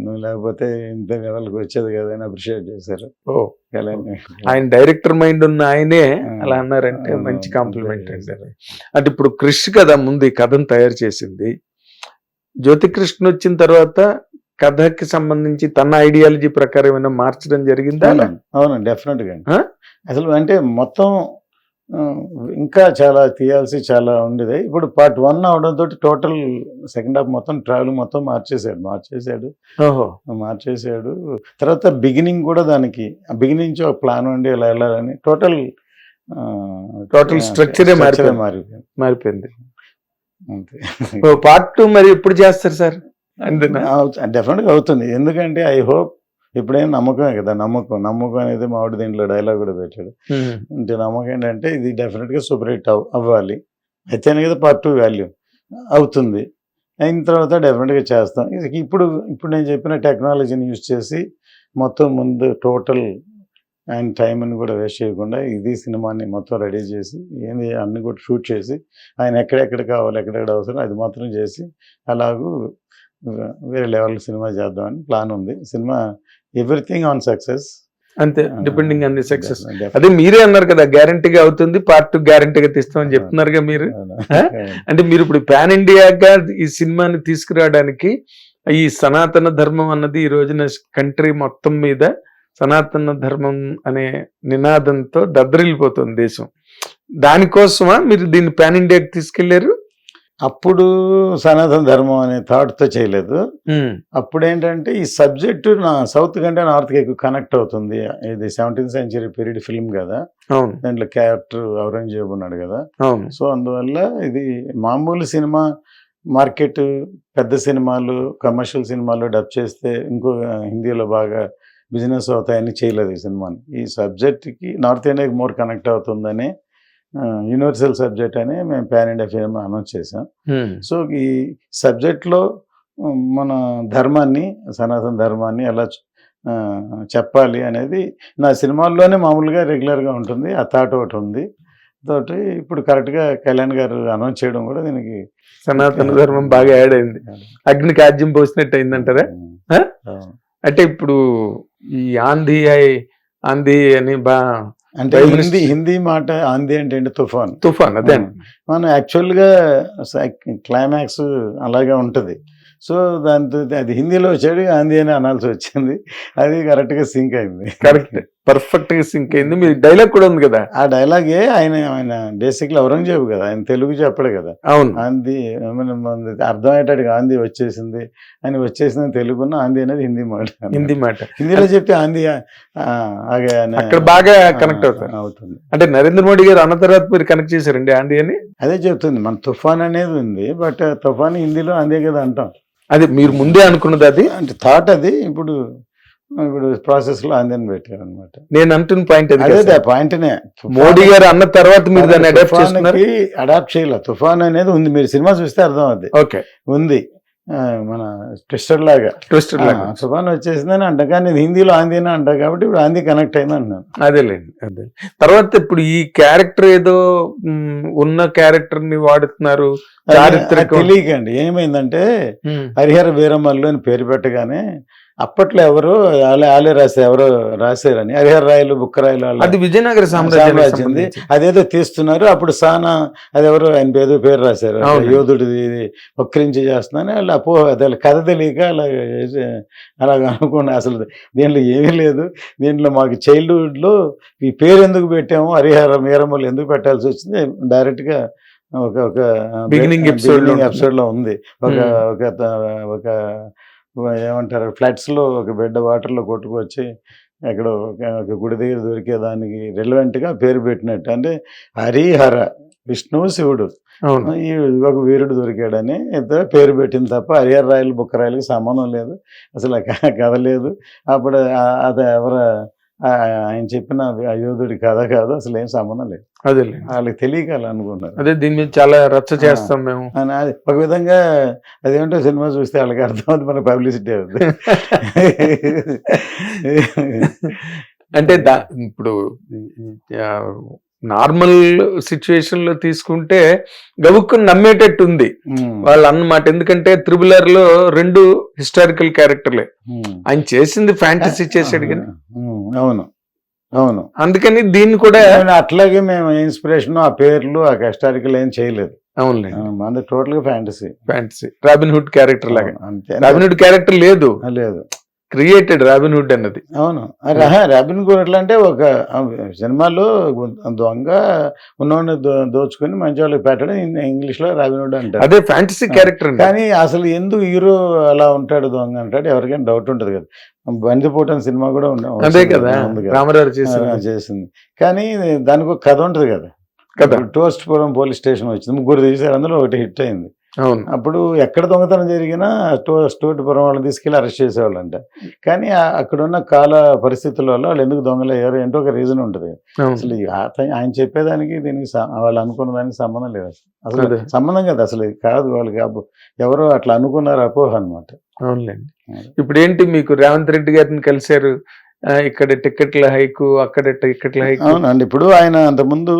నువ్వు లేకపోతే ఇంత లెవెల్కి వచ్చేది కదా అని అప్రిషియేట్ చేశారు. ఓ కళ్యాణ్ ఆయన డైరెక్టర్ మైండ్ ఉన్న ఆయనే ఆ, అలా అన్నారంటే అవును, మంచి కాంప్లిమెంట్ అండి అంతే. అది. అంటే ఇప్పుడు క్రిష్ కదా ముందు ఈ కథను తయారు చేసింది. జ్యోతికృష్ణ వచ్చిన తర్వాత కథకి సంబంధించి తన ఐడియాలజీ ప్రకారం ఏమైనా మార్చడం జరిగిందా? అవునండి, డెఫినెట్గా అండి. ఆ? అసలు అంటే మొత్తం ఆ, ఇంకా చాలా తీయాల్సి చాలా ఉండేది. ఇప్పుడు పార్ట్ 1 అవడంతో టోటల్ సెకండ్ హాఫ్ మొత్తం ట్రావెల్ మొత్తం ఓహో మార్చేసాడు. తర్వాత బిగినింగ్ కూడా దానికి బిగినింగ్ నుంచి ఒక ప్లాన్ ఉండి ఇలా వెళ్ళాలని టోటల్ స్ట్రక్చరే మారిపోయింది. మారిపోయింది. అంతే. పార్ట్ 2 మరి ఎప్పుడు చేస్తారు సార్? అంతేనా? డెఫినెట్గా అవుతుంది. ఎందుకంటే ఐ హోప్ ఇప్పుడేం నమ్మకమే కదా, నమ్మకం అనేది మామిడి దీంట్లో డైలాగ్ కూడా పెట్టాడు. అంటే నమ్మకం ఏంటంటే ఇది డెఫినెట్గా సూపర్ హిట్ అవ్వాలి, అయితేనే కదా పార్ట్ 2 వాల్యూ అవుతుంది. అయిన తర్వాత డెఫినెట్గా చేస్తాం. ఇప్పుడు నేను చెప్పిన టెక్నాలజీని యూజ్ చేసి మొత్తం ముందు టోటల్ ఆయన టైంని కూడా వేస్ట్ చేయకుండా ఇది సినిమాని మొత్తం రెడీ చేసి ఏంది అన్ని కూడా షూట్ చేసి ఆయన ఎక్కడెక్కడ కావాలి ఎక్కడెక్కడ అవసరం అది మాత్రం చేసి అలాగూ వేరే లెవెల్ సినిమా చేద్దామని ప్లాన్ ఉంది. సినిమా ఎవ్రీథింగ్ ఆన్ సక్సెస్, అంతే, డిపెండింగ్ ఆన్ ది సక్సెస్. అదే మీరే అన్నారు కదా గ్యారంటీగా అవుతుంది, పార్ట్ 2 గ్యారంటీగా తీస్తామని చెప్తున్నారుగా మీరు. అంటే మీరు ఇప్పుడు పాన్ ఇండియాగా ఈ సినిమాని తీసుకురావడానికి ఈ సనాతన ధర్మం అన్నది ఈ రోజున కంట్రీ మొత్తం మీద సనాతన ధర్మం అనే నినాదంతో దద్దరిల్లిపోతుంది దేశం. దానికోసమా మీరు దీన్ని పాన్ ఇండియాకి తీసుకెళ్లారు? అప్పుడు సనాతన ధర్మం అనే థాట్తో చేయలేదు. అప్పుడు ఏంటంటే ఈ సబ్జెక్టు నా సౌత్ కంటే నార్త్కి ఎక్కువ కనెక్ట్ అవుతుంది. ఇది 17th century పీరియడ్ ఫిల్మ్ కదా, దాంట్లో క్యారెక్టర్ ఔరంగజేబు ఉన్నాడు కదా. సో అందువల్ల ఇది మామూలు సినిమా మార్కెట్, పెద్ద సినిమాలు కమర్షియల్ సినిమాలు డబ్ చేస్తే ఇంకో హిందీలో బాగా బిజినెస్ అవుతాయని చేయలేదు ఈ సినిమాని. ఈ సబ్జెక్ట్కి నార్త్ ఇండియాకి మోర్ కనెక్ట్ అవుతుందని యూనివర్సల్ సబ్జెక్ట్ అని మేము పాన్ ఇండియా ఫిల్మ్ అనౌన్స్ చేసాం. సో ఈ సబ్జెక్ట్లో మన ధర్మాన్ని, సనాతన ధర్మాన్ని ఎలా చెప్పాలి అనేది నా సినిమాల్లోనే మామూలుగా రెగ్యులర్గా ఉంటుంది. ఆ థాట్ ఒకటి ఉంది. తోటి ఇప్పుడు కరెక్ట్గా కళ్యాణ్ గారు అనౌన్స్ చేయడం కూడా దీనికి సనాతన ధర్మం బాగా యాడ్ అయింది, అగ్నికి ఆజ్యం పోసినట్టు అయిందంటారా? అంటే ఇప్పుడు ఈ ఆంధీ అని అంటే హిందీ మాట ఆంధీ అంటే తుఫాన్ అదే మనం యాక్చువల్గా క్లైమాక్స్ అలాగే ఉంటుంది. సో దాంతో అది హిందీలో వచ్చాడు ఆంధీ అని అనాల్సి వచ్చింది. అది కరెక్ట్గా సింక్ అయింది. కరెక్ట్, పర్ఫెక్ట్ గా సింక్ అయింది. మీ డైలాగ్ కూడా ఉంది కదా, ఆ డైలాగే ఆయన బేసిక్లీ ఔరంగజేబు కదా, ఆయన తెలుగు చెప్పడు కదా. అవును, ఆంధీ అర్థమయ్యేటట్టుగా ఆంధీ వచ్చేసింది అని వచ్చేసింది తెలుగున్న, ఆంధీ అనేది హిందీ మాట. హిందీలో చెప్తే ఆంధీ అక్కడ బాగా కనెక్ట్ అవుతుంది. అంటే నరేంద్ర మోడీ గారు అన్న తర్వాత మీరు కనెక్ట్ చేశారండి ఆంధీ అని? అదే చెప్తుంది, మన తుఫాన్ అనేది ఉంది, బట్ తుఫాన్ హిందీలో ఆంధీ కదా అంటాం. అది మీరు ముందే అనుకున్నది, అది అంటే థాట్ అది. ఇప్పుడు ప్రాసెస్ లో ఆంధ్రని పెట్టారు అనమాట. నేను అంటున్న పాయింట్ అదే పాయింట్నే. మోడీ గారు అన్న తర్వాత మీరు దాన్ని అడాప్ట్ చేయాలి. తుఫాన్ అనేది ఉంది, మీరు సినిమా చూస్తే అర్థం అవుద్ది. ఓకే, ఉంది మన ట్విస్టర్ లాగా తుఫాన్ వచ్చేసిందని అంట, కానీ హిందీలో ఆంధీని అంట, కాబట్టి ఇప్పుడు ఆంధీ కనెక్ట్ అయింది అంటున్నాను. అదేలేండి, అదే. తర్వాత ఇప్పుడు ఈ క్యారెక్టర్ ఏదో ఉన్న క్యారెక్టర్ ని వాడుతున్నారు, తెలియకండి ఏమైందంటే హరిహర వీరమల్లు అని పేరు పెట్టగానే అప్పట్లో ఎవరు ఆలే ఎవరో రాశారని, హరిహర రాయలు బుక్కరాయలు, అది విజయనగర సామ్రాజ్యం, అదేదో తీస్తున్నారు. అప్పుడు సానా అదెవరో ఆయన పేరు రాశారు, యోధుడిది వక్రించి చేస్తున్నాను. వాళ్ళు అదే కథ తెలియక అలాగ అనుకోండి. అసలు దీంట్లో ఏమీ లేదు. దీంట్లో మాకు చైల్డ్హుడ్లో ఈ పేరు ఎందుకు పెట్టాము, హరిహర వీరమల్లు ఎందుకు పెట్టాల్సి వచ్చింది, డైరెక్ట్గా ఒక బిగినింగ్ ఎపిసోడ్ లో ఉంది. ఒక ఏమంటారు, ఫ్లడ్స్ లో ఒక బిడ్డ వాటర్ లో కొట్టుకొచ్చి ఎక్కడో ఒక గుడి దగ్గర దొరికేదానికి రెలవెంట్ గా పేరు పెట్టినట్టు. అంటే హరిహర విష్ణువు శివుడు, ఈ ఒక వీరుడు దొరికాడని పేరు పెట్టింది తప్ప హరిహర రాయలు బుక్కరాయలకి సంబంధం లేదు, అసలు కథ లేదు. అప్పుడు అది ఆయన చెప్పిన యోధుడి కథ కాదు, అసలు ఏం సంబంధం లేదు. అదే వాళ్ళకి తెలియక అనుకున్నారు. అదే దీని మీద చాలా రచ్చ చేస్తాం మేము. ఒక విధంగా అదేంటో సినిమా చూస్తే వాళ్ళకి అర్థం అవుతుంది, మన పబ్లిసిటీ అవుతుంది. అంటే ఇప్పుడు నార్మల్ సిచ్యువేషన్ లో తీసుకుంటే గబుక్కుని నమ్మేటట్టు ఉంది వాళ్ళు అన్నమాట. ఎందుకంటే త్రిబులర్ లో 2 హిస్టారికల్ క్యారెక్టర్లే, ఆయన చేసింది ఫ్యాంటసీ చేసాడు కానీ. అవును అవును, అందుకని దీన్ని కూడా అట్లాగే మేము ఇన్స్పిరేషన్ ఆ పేర్లు ఆ హిస్టారికల్ ఏం చేయలేదు. అవునులే, మన టోటల్ గా ఫ్యాంటసీ రాబిన్ హుడ్ క్యారెక్టర్ లాగా. అంతే, రాబిన్ హుడ్ క్యారెక్టర్ లేదు, క్రియేటెడ్ రాబిన్ హుడ్ అన్నది. అవును, రాబిన్ హుడ్ ఎట్లా అంటే ఒక సినిమాలో దొంగ ఉన్నవాడిని దోచుకుని మంచి వాళ్ళకి పెట్టడం ఇంగ్లీష్ లో రాబిన్ హుడ్ అంటారు. అదే ఫ్యాంటసీ క్యారెక్టర్. కానీ అసలు ఎందుకు హీరో అలా ఉంటాడు దొంగ అంటాడు, ఎవరికైనా డౌట్ ఉంటది కదా. బందిపోటం సినిమా కూడా అదే కదా రామారావు చేసింది. కానీ దానికి ఒక కథ ఉంటది కదా. టోస్ట్పురం పోలీస్ స్టేషన్ వచ్చింది, 3 తీశారు, అందులో ఒకటి హిట్ అయింది. అప్పుడు ఎక్కడ దొంగతనం జరిగినా టోస్ట్పురం వాళ్ళని తీసుకెళ్లి అరెస్ట్ చేసేవాళ్ళంట. కానీ అక్కడున్న కాల పరిస్థితుల వల్ల వాళ్ళు ఎందుకు దొంగలు అయ్యారు ఏంటో ఒక రీజన్ ఉంటుంది. అసలు ఆయన చెప్పేదానికి దీనికి వాళ్ళు అనుకున్న దానికి సంబంధం లేదు, అసలు సంబంధం కదా, అసలు కాదు. వాళ్ళకి ఎవరో అట్లా అనుకున్నారు, అపోహ అనమాట. అవునులేండి. ఇప్పుడు ఏంటి మీకు రేవంత్ రెడ్డి గారిని కలిశారు, ఇక్కడ టికెట్ల హైకు, అక్కడ టికెట్ల హైకు. అవునండి, ఇప్పుడు ఆయన అంతకుముందు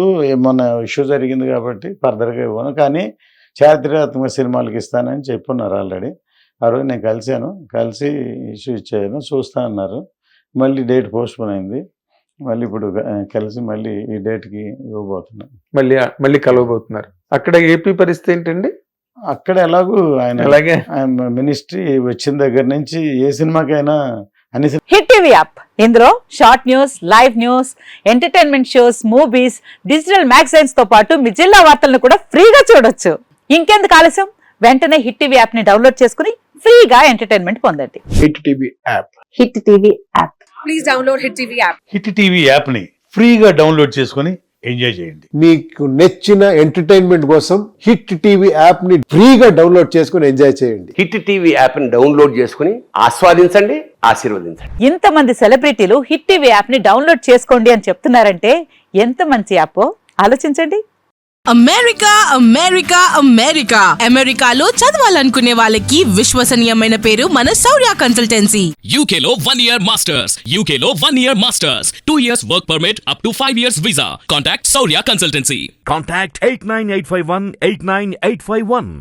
మొన్న ఇష్యూ జరిగింది కాబట్టి ఫర్దర్గా ఇవ్వను, కానీ చారిత్రాత్మక సినిమాలకు ఇస్తానని చెప్పున్నారు ఆల్రెడీ. ఆ రోజు నేను కలిసి ఇష్యూ ఇచ్చాను, చూస్తా అన్నారు. మళ్ళీ డేట్ పోస్ట్పోన్ అయింది, మళ్ళీ ఇప్పుడు కలిసి మళ్ళీ ఈ డేట్కి ఇవ్వబోతున్నాను. మళ్ళీ కలవబోతున్నారు. అక్కడ ఏపీ పరిస్థితి ఏంటండి? అక్కడ ఎలాగూ ఆయన మినిస్ట్రీ వచ్చిన దగ్గర నుంచి ఏ సినిమాకైనా హిట్ టీవీ యాప్, ఇందులో short news, live news, entertainment shows, movies, digital magazines తో పాటు మీ జిల్లా వార్తలను కూడా ఫ్రీగా చూడొచ్చు. ఇంకెందుకు ఆలస్యం, వెంటనే హిట్ టీవీ యాప్ ని డౌన్లోడ్ చేసుకుని ఫ్రీగా ఎంటర్టైన్మెంట్ పొందండి. Hit TV app, hit TV app, please download hit TV app. Hit TV app ని ఫ్రీగా డౌన్లోడ్ చేసుకుని ఎంజాయ్ చేయండి. మీకు నచ్చిన ఎంటర్టైన్మెంట్ కోసం హిట్ టీవీ యాప్ ని ఫ్రీగా డౌన్లోడ్ చేసుకుని ఎంజాయ్ చేయండి. హిట్ టీవీ యాప్ ని డౌన్లోడ్ చేసుకుని ఆస్వాదించండి, ఆశీర్వదించండి. ఇంతమంది సెలబ్రిటీలు హిట్ టీవీ యాప్ ని డౌన్లోడ్ చేసుకోండి అని చెప్తున్నారంటే ఎంత మంచి యాప్ ఆలోచించండి. అమెరికా అమెరికా అమెరికా అమెరికాలో చదవాలనుకునే వాళ్ళకి విశ్వసనీయమైన పేరు మన శౌర్య కన్సల్టెన్సీ. UK లో 1 year masters, UK లో 1 year masters, 2 years work permit up to 5 years visa. Contact Saurya Consultancy. Contact 89851 89851.